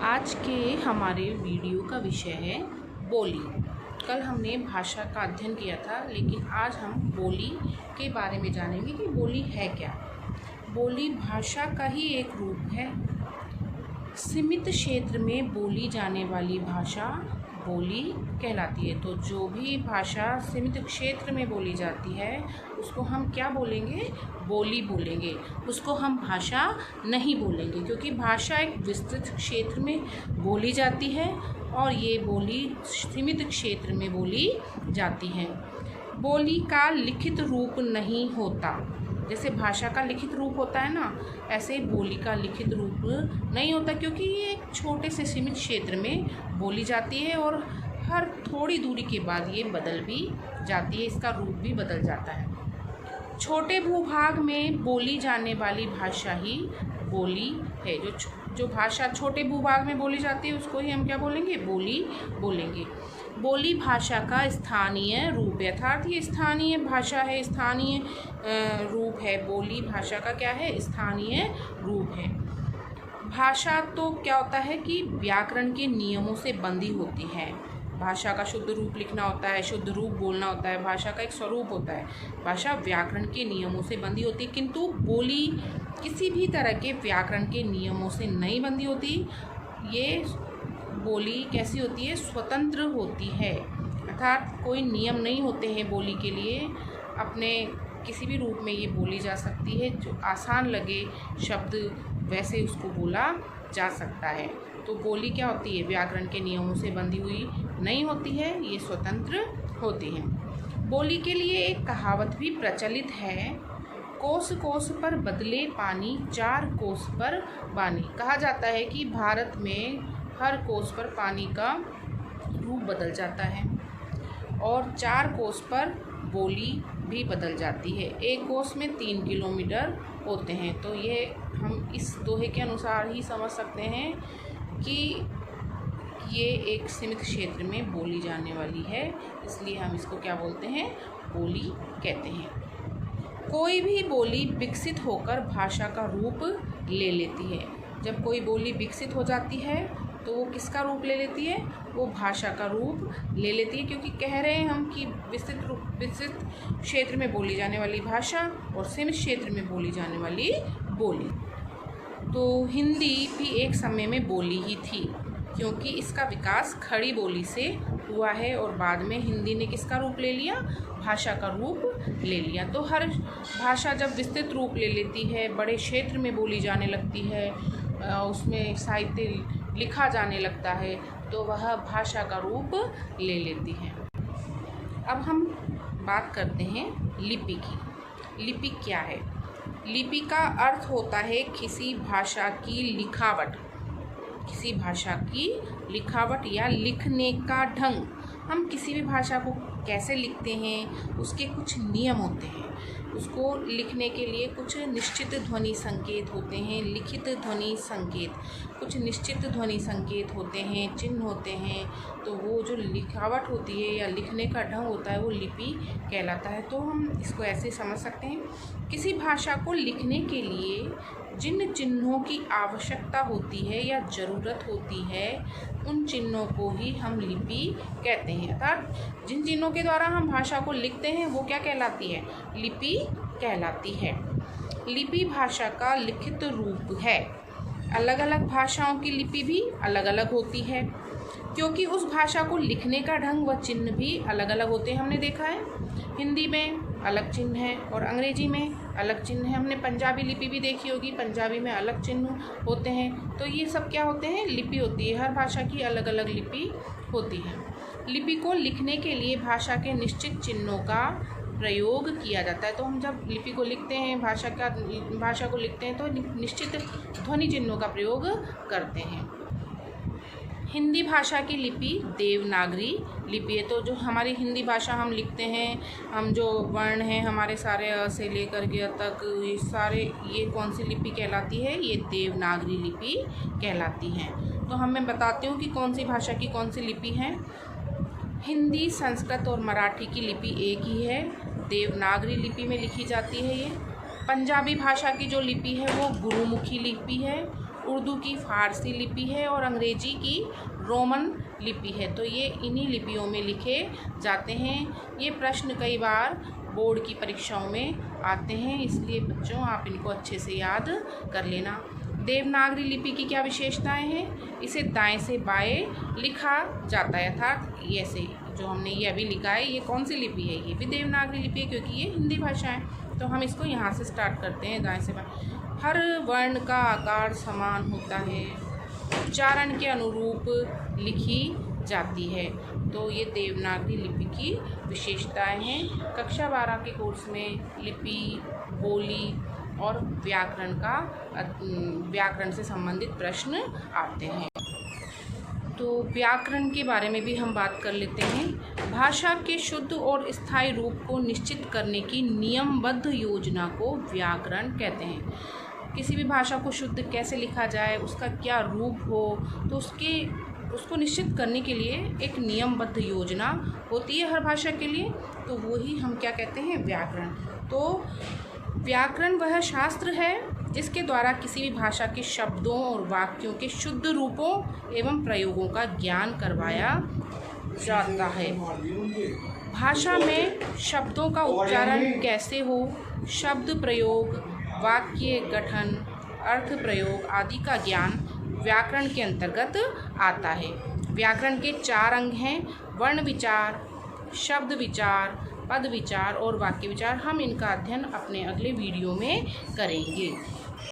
आज के हमारे वीडियो का विषय है बोली। कल हमने भाषा का अध्ययन किया था, लेकिन आज हम बोली के बारे में जानेंगे कि बोली है क्या। बोली भाषा का ही एक रूप है। सीमित क्षेत्र में बोली जाने वाली भाषा बोली कहलाती है। तो जो भी भाषा सीमित क्षेत्र में बोली जाती है उसको हम क्या बोलेंगे? बोली बोलेंगे। उसको हम भाषा नहीं बोलेंगे, क्योंकि भाषा एक विस्तृत क्षेत्र में बोली जाती है और ये बोली सीमित क्षेत्र में बोली जाती है। बोली का लिखित रूप नहीं होता। जैसे भाषा का लिखित रूप होता है ना, ऐसे बोली का लिखित रूप नहीं होता, क्योंकि ये एक छोटे से सीमित क्षेत्र में बोली जाती है और हर थोड़ी दूरी के बाद ये बदल भी जाती है, इसका रूप भी बदल जाता है। छोटे भूभाग में बोली जाने वाली भाषा ही बोली है। जो भाषा छोटे भूभाग में बोली जाती है उसको ही हम क्या बोलेंगे? बोली बोलेंगे। बोली भाषा का स्थानीय रूप है, अर्थात ये स्थानीय भाषा है, स्थानीय रूप है। बोली भाषा का क्या है? स्थानीय रूप है। भाषा तो क्या होता है कि व्याकरण के नियमों से बंधी होती है। भाषा का शुद्ध रूप लिखना होता है, शुद्ध रूप बोलना होता है, भाषा का एक स्वरूप होता है। भाषा व्याकरण के नियमों से बंधी होती है, किंतु बोली किसी भी तरह के व्याकरण के नियमों से नहीं बंधी होती। ये बोली कैसी होती है? स्वतंत्र होती है, अर्थात कोई नियम नहीं होते हैं बोली के लिए। अपने किसी भी रूप में ये बोली जा सकती है, जो आसान लगे शब्द वैसे उसको बोला जा सकता है। तो बोली क्या होती है? व्याकरण के नियमों से बंधी हुई नहीं होती है, ये स्वतंत्र होती है। बोली के लिए एक कहावत भी प्रचलित है, कोस कोस पर बदले पानी, चार कोस पर बानी। कहा जाता है कि भारत में हर कोस पर पानी का रूप बदल जाता है और चार कोस पर बोली भी बदल जाती है। एक कोस में 3 किलोमीटर होते हैं। तो ये हम इस दोहे के अनुसार ही समझ सकते हैं कि ये एक सीमित क्षेत्र में बोली जाने वाली है, इसलिए हम इसको क्या बोलते हैं? बोली कहते हैं। कोई भी बोली विकसित होकर भाषा का रूप ले लेती है। जब कोई बोली विकसित हो जाती है तो वो किसका रूप ले लेती है? वो भाषा का रूप ले लेती है, क्योंकि कह रहे हैं हम कि विस्तृत क्षेत्र में बोली जाने वाली भाषा और सीमित क्षेत्र में बोली जाने वाली बोली। तो हिंदी भी एक समय में बोली ही थी, क्योंकि इसका विकास खड़ी बोली से हुआ है और बाद में हिंदी ने किसका रूप ले लिया? भाषा का रूप ले लिया। तो हर भाषा जब विस्तृत रूप ले लेती है, बड़े क्षेत्र में बोली जाने लगती है, उसमें साहित्य लिखा जाने लगता है, तो वह भाषा का रूप ले लेती है। अब हम बात करते हैं लिपि की। लिपि क्या है? लिपि का अर्थ होता है किसी भाषा की लिखावट, किसी भाषा की लिखावट या लिखने का ढंग। हम किसी भी भाषा को कैसे लिखते हैं उसके कुछ नियम होते हैं। उसको लिखने के लिए कुछ निश्चित ध्वनि संकेत होते हैं, लिखित ध्वनि संकेत, कुछ निश्चित ध्वनि संकेत होते हैं, चिन्ह होते हैं। तो वो जो लिखावट होती है या लिखने का ढंग होता है वो लिपि कहलाता है। तो हम इसको ऐसे समझ सकते हैं, किसी भाषा को लिखने के लिए जिन चिन्हों की आवश्यकता होती है या ज़रूरत होती है उन चिन्हों को ही हम लिपि कहते हैं। अर्थात जिन चिन्हों के द्वारा हम भाषा को लिखते हैं वो क्या कहलाती है? लिपि कहलाती है। लिपि भाषा का लिखित रूप है। अलग अलग भाषाओं की लिपि भी अलग अलग होती है, क्योंकि उस भाषा को लिखने का ढंग व चिन्ह भी अलग अलग होते हैं। हमने देखा है हिंदी में अलग चिन्ह है और अंग्रेजी में अलग चिन्ह है। हमने पंजाबी लिपि भी देखी होगी, पंजाबी में अलग चिन्ह होते हैं। तो ये सब क्या होते हैं? लिपि होती है। हर भाषा की अलग अलग लिपि होती है। लिपि को लिखने के लिए भाषा के निश्चित चिन्हों का प्रयोग किया जाता है। तो हम जब लिपि को लिखते हैं, भाषा को लिखते हैं, तो निश्चित ध्वनि चिन्हों का प्रयोग करते हैं। हिंदी भाषा की लिपि देवनागरी लिपि है। तो जो हमारी हिंदी भाषा हम लिखते हैं, हम जो वर्ण हैं हमारे सारे अ से लेकर के तक, ये सारे, ये कौन सी लिपि कहलाती है? ये देवनागरी लिपि कहलाती हैं। तो हम मैं बताती हूँ कि कौन सी भाषा की कौन सी लिपि है। हिंदी, संस्कृत और मराठी की लिपि एक ही है, देवनागरी लिपि में लिखी जाती है ये। पंजाबी भाषा की जो लिपि है वो गुरुमुखी लिपि है उर्दू की फ़ारसी लिपि है और अंग्रेजी की रोमन लिपि है। तो ये इन्हीं लिपियों में लिखे जाते हैं। ये प्रश्न कई बार बोर्ड की परीक्षाओं में आते हैं, इसलिए बच्चों आप इनको अच्छे से याद कर लेना। देवनागरी लिपि की क्या विशेषताएं हैं? इसे दाएं से बाएं लिखा जाता है, अर्थात ऐसे जो हमने ये अभी लिखा है, ये कौन सी लिपि है? ये भी देवनागरी लिपि है, क्योंकि ये हिंदी भाषा है। तो हम इसको यहाँ से स्टार्ट करते हैं, दाएं से बाएं। हर वर्ण का आकार समान होता है, उच्चारण के अनुरूप लिखी जाती है। तो ये देवनागरी लिपि की विशेषताएं हैं। कक्षा 12 के कोर्स में लिपि, बोली और व्याकरण से संबंधित प्रश्न आते हैं। तो व्याकरण के बारे में भी हम बात कर लेते हैं। भाषा के शुद्ध और स्थायी रूप को निश्चित करने की नियमबद्ध योजना को व्याकरण कहते हैं। किसी भी भाषा को शुद्ध कैसे लिखा जाए, उसका क्या रूप हो, तो उसको निश्चित करने के लिए एक नियमबद्ध योजना होती है हर भाषा के लिए। तो वही हम क्या कहते हैं? व्याकरण। तो व्याकरण वह शास्त्र है जिसके द्वारा किसी भी भाषा के शब्दों और वाक्यों के शुद्ध रूपों एवं प्रयोगों का ज्ञान करवाया जाता है। भाषा में शब्दों का उच्चारण कैसे हो, शब्द प्रयोग, वाक्य गठन, अर्थ प्रयोग आदि का ज्ञान व्याकरण के अंतर्गत आता है। व्याकरण के 4 अंग हैं: वर्ण विचार, शब्द विचार, पद विचार और वाक्य विचार। हम इनका अध्ययन अपने अगले वीडियो में करेंगे।